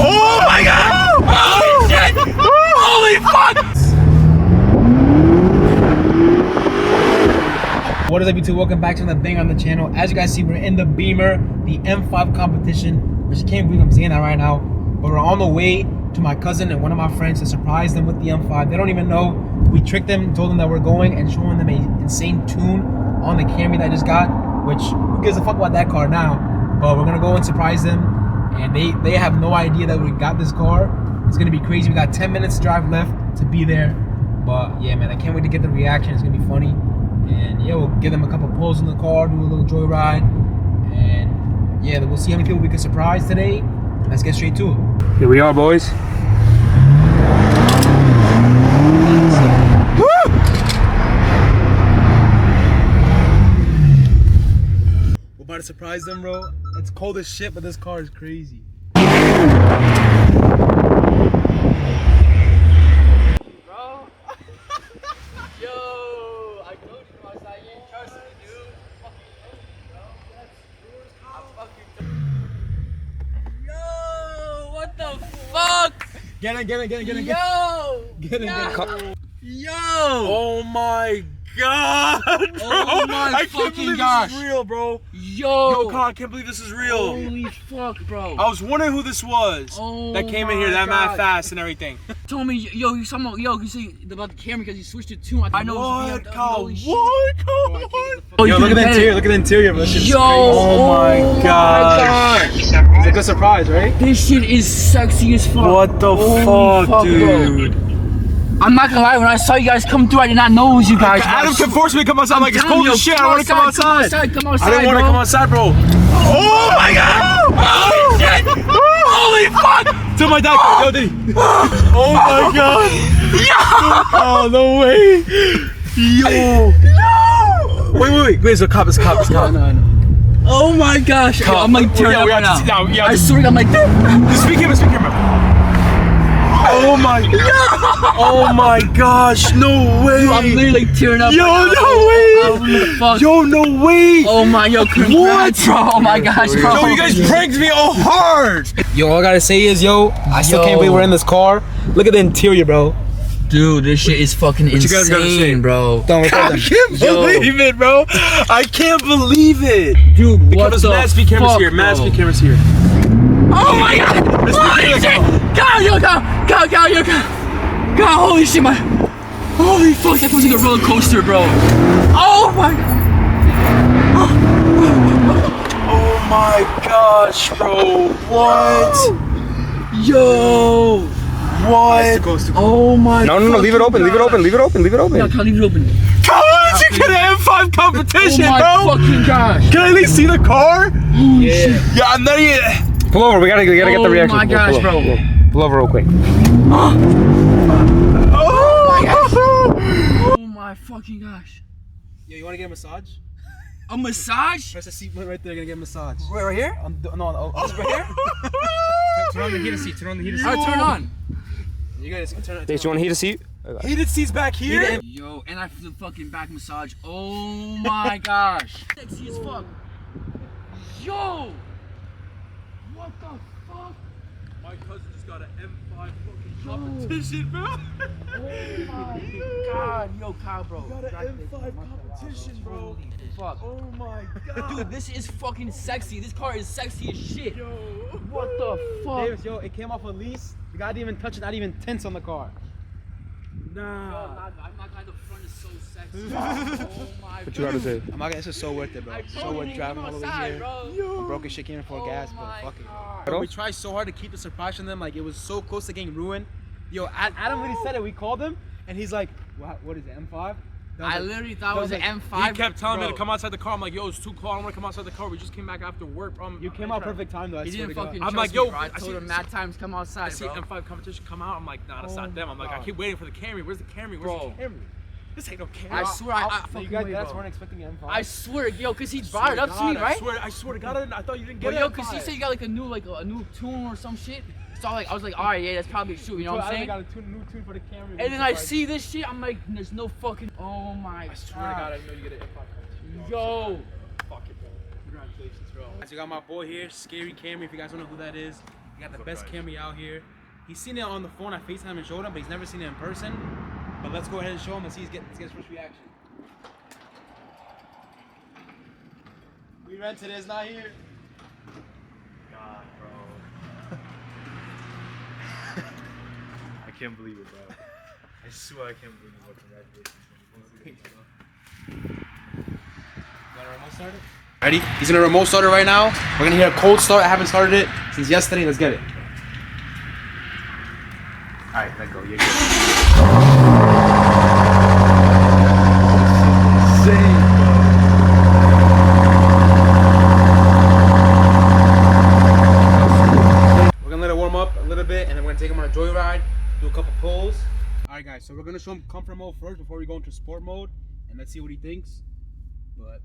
Oh my god! Holy shit! Holy fuck! What is up, YouTube? Welcome back to another thing on the channel. As you guys see, we're in the Beamer, the M5 competition, which I can't believe I'm saying that right now. But we're on the way to my cousin and one of my friends to surprise them with the M5. They don't even know. We tricked them, told them that we're going, and showing them an insane tune on the Camry that I just got. Which, who gives a fuck about that car now? But we're gonna go and surprise them, and they have no idea that we got this car. It's gonna be crazy. We got 10 minutes to drive left to be there. But yeah, man, I can't wait to get the reaction. It's gonna be funny. And yeah, we'll give them a couple pulls in the car, do a little joyride, and yeah, we'll see how many people we can surprise today. Let's get straight to it. Here we are, boys. We're about to surprise them, bro. It's cold as shit, but this car is crazy. Get in. Yo! Get in. Yo! Oh my god, bro! Oh my I can't fucking believe gosh! this is real, bro. Yo, Kyle, I can't believe this is real. Holy fuck, bro! I was wondering who this was that came in here that mad fast and everything. Told me, yo, you see about the camera because you switched it to. I know. What, Kyle? What? Oh, Yo, look at the interior. Look at the interior, bro. This shit's yo! crazy. Oh my god! It's a good surprise, right? This shit is sexy as fuck. What the fuck, dude? Bro. I'm not gonna lie, when I saw you guys come through, I did not know it was you guys. Adam can force me to come outside. Like, it's cold as shit. I don't want to come outside. Come outside, I didn't want to come outside, bro. Oh my god! Holy shit! Holy fuck! Tell my dad. Yo, Diddy. Oh my god! Yo! Oh, no way! Yo! No! Wait. It's a cop. It's a cop. No. Oh my gosh! Yo, I'm like tearing up right now. I swear I'm like this. Speak here, bro. Oh my god! Oh my gosh! No way! Dude, I'm literally tearing up. Yo, right no way! Fuck. Yo, no way! Oh my, yo, congrats, bro! Oh my gosh, bro! Yo, you guys pranked me all hard! Yo, all I gotta say is, I still can't believe we're in this car. Look at the interior, bro. Dude, this shit is fucking insane, bro. I can't believe it, bro. I can't believe it. Dude, what the mad speed cameras fuck, here. Mad bro? speed cameras here. Oh my god! Holy shit! God, holy shit, holy fuck, that feels like a roller coaster, bro. Oh my god. Oh my gosh, bro. What? Yo. What? Oh my god. No, leave it open, leave it open. Yeah, can I leave it open? Come on, you get an M5 competition, oh my bro. Fucking gosh. Can I at least see the car? Yeah. Yeah, I'm not even. Pull over, we gotta get the reaction. Oh my gosh, bro. Pull over real quick. Oh my gosh. Oh my fucking gosh. Yo, you wanna get a massage? A massage? Press the seat right there, gonna get a massage. Right here? No, right here? Turn on the heater seat, Alright, turn on. You guys turn it. Hey, do you wanna heat a seat? Heated seats back here? Yo, and I feel the fucking back massage. Oh my gosh. Sexy as fuck. Yo! What the fuck? My cousin just got an M5 fucking competition, bro. Oh my god. Yo, Kyle, bro. Got an M5 competition, bro. Fuck. Oh my god. Dude, this is fucking sexy. This car is sexy as shit. Yo. What the fuck? Davis, yo, it came off a lease. The guy didn't even touch it, not even tints on the car. Nah. Yo, I'm not glad the front is so sexy. Oh my god. What you gotta say? I'm not gonna, this is so worth it, bro. So worth driving all the way here. I broke his shit came in for gas, but fuck it. We tried so hard to keep the surprise from them, like it was so close to getting ruined. Yo, Adam really said it. We called him, and he's like, what is it, M5? I literally thought it was an M5. He kept telling me to come outside the car. I'm like, yo, it's too cold. I don't want to come outside the car. We just came back after work, bro. You came out perfect time, though. I He swear didn't to God. fucking I'm trust like, me, yo, bro. I I told see- him mad times come I outside, see bro. M5 competition come out. I'm like, nah, that's not them. I'm like, I keep waiting for the Camry. Where's the Camry? Where's Bro. the Camry? This ain't no Camry. I swear, I So fucking you guys wait, guys bro. weren't expecting an M5? I swear, yo, cause he brought it up to me, right? I swear to God, I thought you didn't But get it. yo, cause he said you got like a new tune or some shit. So I was like, all right, yeah, that's probably true. You know what I'm saying? got a new tune for the Camry. And then I see this shit, I'm like, there's no fucking. Oh my god. I swear to God, I know you get an M5 competition. Yo. Fuck it, bro. Congratulations, bro. So you got my boy here, Scary Camry. If you guys don't know who that is, We got the best Camry out here. He's seen it on the phone. I FaceTime and showed him, but he's never seen it in person. But let's go ahead and show him and see his first reaction. We rented it, it's not here. God, bro. I can't believe it, bro. I swear I can't believe it, bro. Congratulations. Got a remote started? Ready? He's in a remote starter right now. We're gonna hear a cold start. I haven't started it since yesterday. Let's get it. Alright, let go. You're good. Insane, bro. We're gonna let it warm up a little bit and then we're gonna take him on a joyride, do a couple pulls. Alright guys, so we're gonna show him comfort mode first before we go into sport mode and let's see what he thinks. But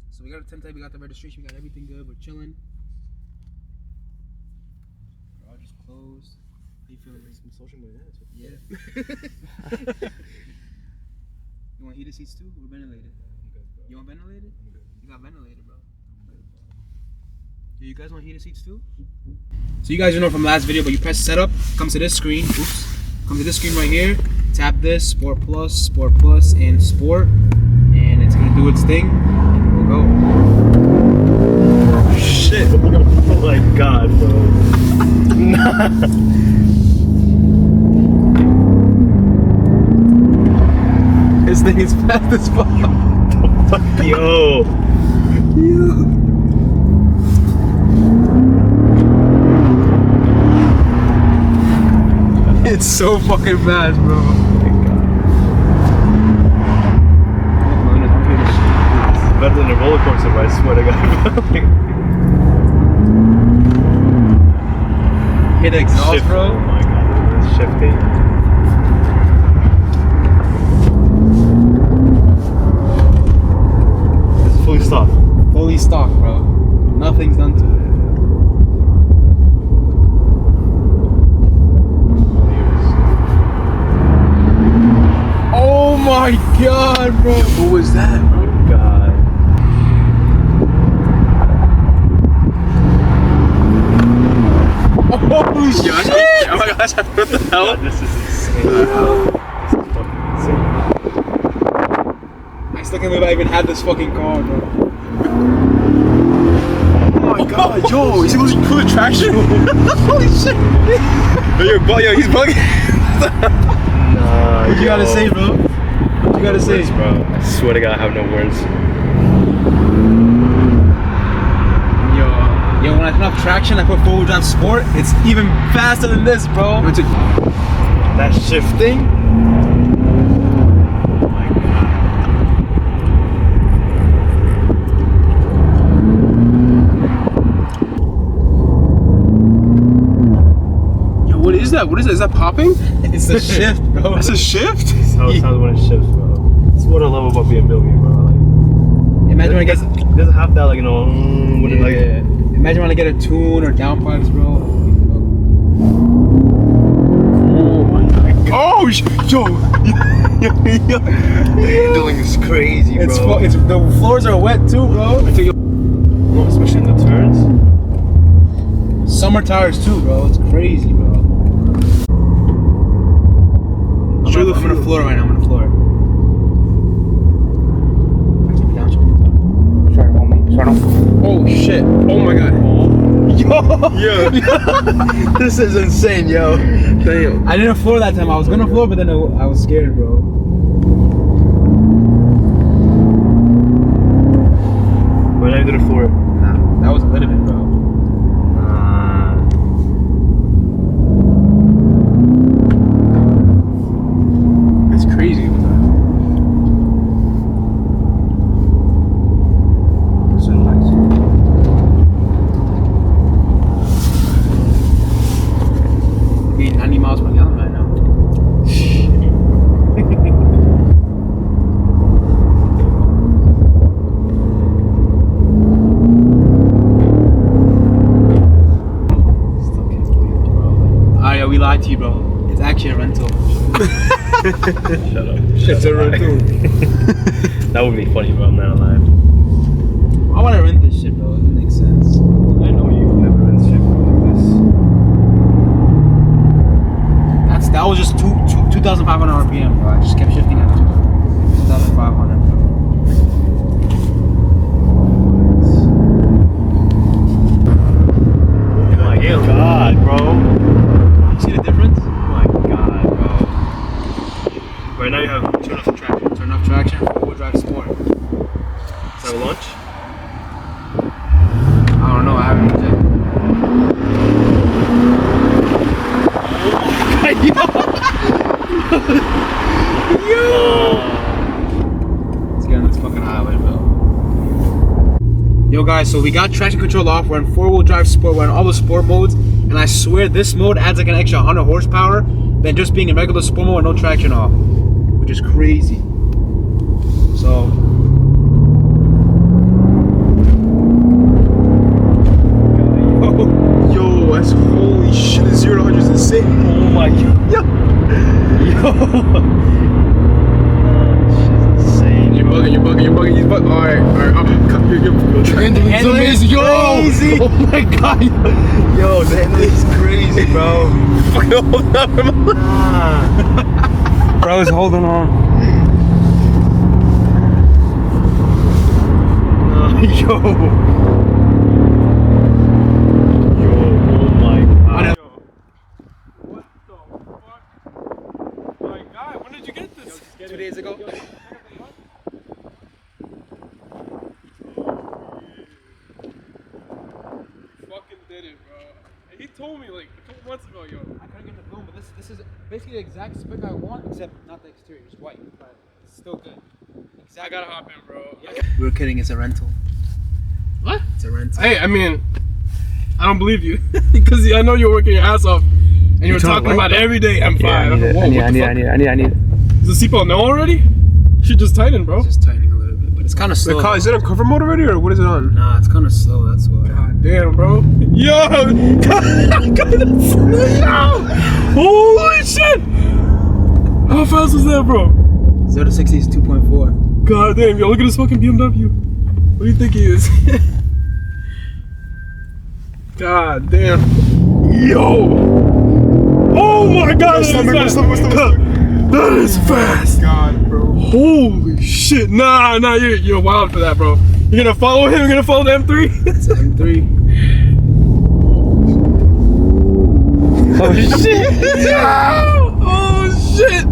so we got a 10 type, we got the registration, we got everything good, we're chilling. Garage is closed. How you feeling? Some social media. Yeah. You want heated seats too or ventilated? I'm good, bro. You want ventilated? I'm good. You got ventilated, bro. Do you guys want heated seats too? So you guys know from last video, but you press setup, comes to this screen. Oops. Comes to this screen right here. Tap this, Sport Plus, and Sport. And it's gonna do its thing. And we'll go. Shit. Oh my god, bro. Nah. This thing is fast as fuck. Yo. It's so fucking fast, bro. Oh my god. It's better than a roller coaster, but I swear to God. Hit the exhaust, Shift. bro. Oh my god, it's shifting. It's fully stocked. Fully stocked, bro. Nothing's done to it. Oh my god, bro. What was that, bro? Oh god. Oh shit! Oh my gosh, what the hell? God, this is insane. This is fucking insane. I still can't believe I even had this fucking car, bro. Oh my god, yo, is he losing full traction? Holy shit! Yo, he's bugging. Nah, What you gotta say, bro? What you gotta say? Words, bro. I swear to God, I have no words. Yo, when I turn off traction, I put four-wheel drive sport. It's even faster than this, bro. That shifting? Oh my god. Yo, what is that? What is that? Is that popping? It's a shift, bro. That's a shift? That's how it sounds when it shifts, bro. That's what I love about BMW, bro. Like, Imagine when I get. it doesn't have that, like, you know, when it, like. Imagine when I get a tune or downpipes, bro. Oh my god. Oh, yo. The handling is crazy, bro. It's the floors are wet too, bro. No, especially in the turns. Summer tires too, bro. It's crazy, bro. I'm on the floor right now. I'm on the floor. Keep it down, Start on me. Start on. Oh shit! Oh my god! Yo! This is insane, yo. Damn. I didn't floor that time. I was gonna floor, but then I was scared, bro. Why not do the floor? Nah, that was a little bit, bro. That's crazy. So nice. Getting 90 miles per gallon right now. Still can't believe it, bro. Alright, we lied to you, bro. It's actually a rental. Shut up. It's a rental. That would be funny, bro. I'm not alive. I want to rent this shit, bro. It makes sense. I know you've never been shit like this. 2,500 RPM, bro. I just kept shifting it. 2,500, bro. Oh my god, bro. See the difference? Oh my god, bro. Right now you have Turn off the traction. Turn off traction. Four-wheel drive sport. is that launch? I don't know. I haven't checked. Yo! Let's get on this fucking highway, bro. Yo, guys, so we got traction control off. We're in four-wheel drive sport. We're in all the sport modes, and I swear this mode adds like an extra 100 horsepower than just being in regular sport mode with no traction off, which is crazy. So. Yo, that's holy shit. 0 to 100 is insane. Oh my god. Yo. Insane. You're bugging. Alright. You're amazing. Yo! Oh my god. Yo, that is crazy, bro. Fucking hold up. Bro's holding on. Yo. Oh my god. What the fuck? My God, when did you get this? 2 days ago. Fucking did it, bro. And he told me like a couple months ago, yo. I couldn't get the bloom, but this is basically the exact spec I want, except not the exterior, it's white, but it's still good. I gotta hop in, bro. We were kidding, it's a rental. What? It's a rental. Hey, I mean, I don't believe you because I know you're working your ass off and you were talking about every day M5. Yeah, I need it. Does the seatbelt know already? Should just tighten, bro. It's just tightening a little bit, but it's kind of slow. The car, is it on cover mode already, or what is it on? Nah, it's kind of slow, that's why. God damn, bro. Yo! Holy shit! How fast was that, bro? 0 to 60 is 2.4. God damn, yo, look at this fucking BMW. What do you think he is? God damn. Yo! Oh my god, that is fast! That is fast! God, bro. Holy shit! Nah, you're wild for that, bro. You're gonna follow him? You're gonna follow the M3? It's an M3. Oh shit! Oh shit!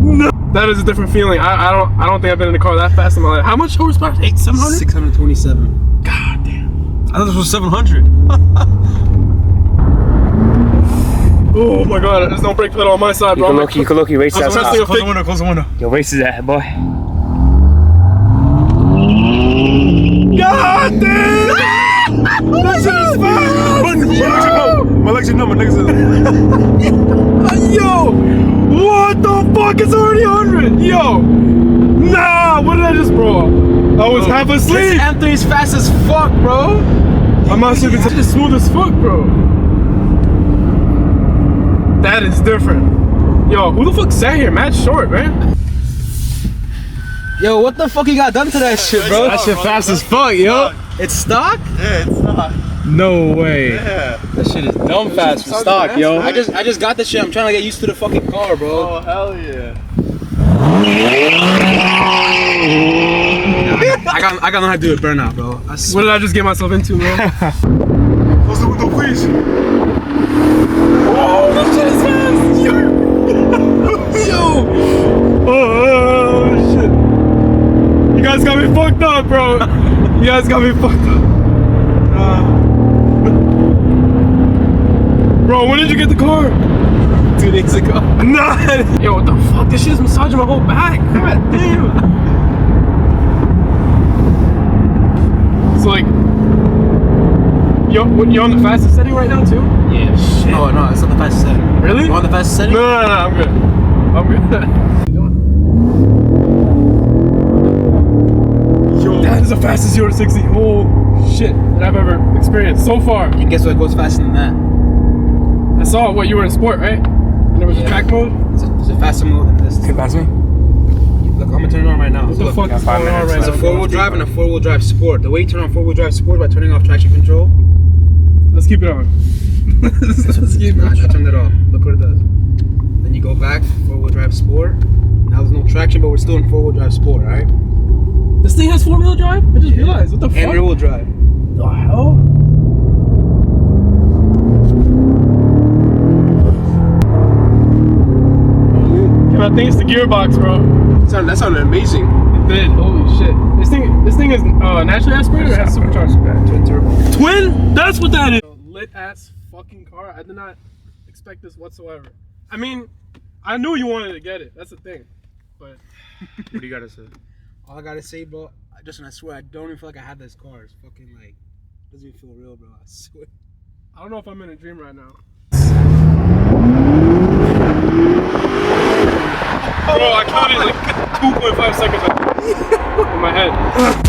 No. That is a different feeling. I don't think I've been in a car that fast in my life. How much horsepower? 700? 627. God damn. I thought this was 700. Oh my god, there's no brake pedal on my side, bro. You can look, race that Close stuff. the window, close the window. Yo, race is that, boy. God damn! That shit is fast! My legs are numb, my legs are Yo! What the fuck? It's already 100! Yo! Nah! What did I just, bro? I was half asleep! This M3 is fast as fuck, bro! I'm not sleeping. It's just smooth as fuck, bro. That is different. Yo, who the fuck sat here? Mad short, man. Yo, what the fuck you got done to that shit, bro? That shit fast as fuck, yo. It's stock? Yeah, it's not. No way. Yeah. That shit is Dumb fast for stock, yo. I just got this shit. I'm trying to get used to the fucking car, bro. Oh, hell yeah. I got know how to do it burnout, bro. What did I just get myself into, man? Close the window, please. Oh, that shit is fast! Yo! Yo! Oh, shit. You guys got me fucked up, bro. You guys got me fucked up. Bro, when did you get the car? 2 days ago. Nah. Yo, what the fuck? This shit is massaging my whole back. God damn. It's like, you're on the fastest setting right now too? Yeah, shit. No, it's not the fastest setting. Really? You want the fastest setting? No, I'm good. Yo, that is the fastest 0 to 60 whole shit that I've ever experienced so far. And guess what goes faster than that? I saw what you were in sport, right? And there was a track mode. There's a faster mode than this. Can you pass me? Look, I'm gonna turn it on right now. What the Look, fuck is going on right There's now? a four-wheel drive and a four-wheel drive sport. The way you turn on four-wheel drive sport is by turning off traction control. Let's keep it on. Let's keep it Nah, on. I turned it off. Look what it does. Then then you go back, 4-wheel drive sport. Now there's no traction, but we're still in 4-wheel drive sport, alright? This thing has 4-wheel drive? I just realized. What the fuck? And rear-wheel drive. The hell? I think it's the gearbox, bro. That sounded amazing. It did. Holy shit. This thing is naturally aspirated or has supercharged? Twin turbo. Twin? That's what that is. Lit ass fucking car. I did not expect this whatsoever. I mean, I knew you wanted to get it. That's the thing. But What do you gotta say? All I gotta say, bro, Justin, I swear, I don't even feel like I had this car. It's fucking like, doesn't even feel real, bro. I swear. I don't know if I'm in a dream right now. Bro, I counted like 2.5 seconds in my head.